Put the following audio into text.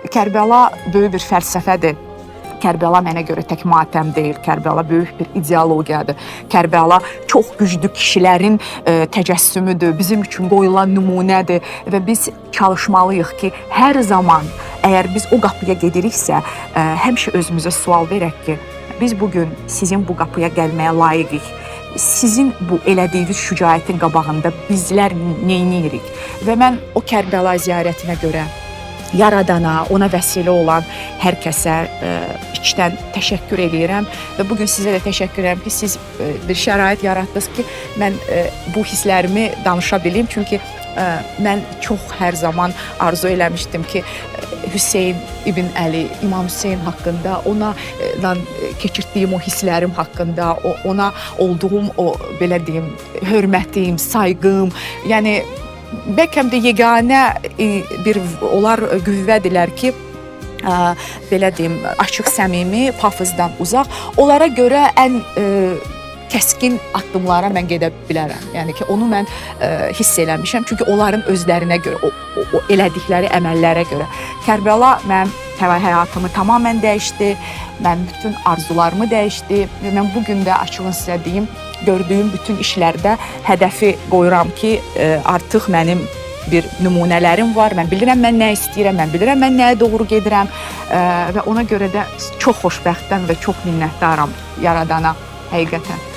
Kərbəla böyük bir fəlsəfədir. Kərbəla mənə görə tək matəm deyil, Kərbəla böyük bir ideologiyadır. Kərbəla çox güclü kişilərin təcəssümüdür, bizim üçün qoyulan nümunədir və biz çalışmalıyıq ki, hər zaman əgər biz o qapıya gediriksə, həmişə özümüzə sual verək ki, biz bugün sizin bu qapıya gəlməyə layiqik. Sizin bu elədiyiniz şücaətin qabağında bizlər neyniyirik? Və mən o Kərbəla ziyarətinə görə Yaradana, ona vəsilə olan hər kəsə içdən təşəkkür edirəm və bugün sizə də təşəkkür edirəm ki, siz bir şərait yaratdınız ki, mən bu hisslərimi danışa bilim. Çünki mən çox hər zaman arzu eləmişdim ki, Hüseyn İbn Əli, İmam Hüseyn haqqında, ona keçirdiyim o hisslərim haqqında, ona olduğum o, belə deyim, hörmətim, sayğım, yəni bəlkə də yeganə bir onlar qüvvədirlər ki, belə deyim, açıq, səmimi, pafızdan uzaq. Onlara görə ən kəskin addımlara mən gedə bilərəm. Yəni ki, onu mən hiss eləmişəm. Çünki onların özlərinə görə, o elədikləri əməllərə görə. Kərbəla mənim həyatımı tamamən dəyişdi. Mən bütün arzularımı dəyişdi və mən bugün də açığın sizə deyim, gördüyüm bütün işlərdə hədəfi qoyuram ki, artıq mənim bir nümunələrim var. Mən bilirəm mən nə istəyirəm, mən bilirəm mən nəyə doğru gedirəm və ona görə də çox xoşbəxtəm və çox minnətdaram Yaradana həqiqətən.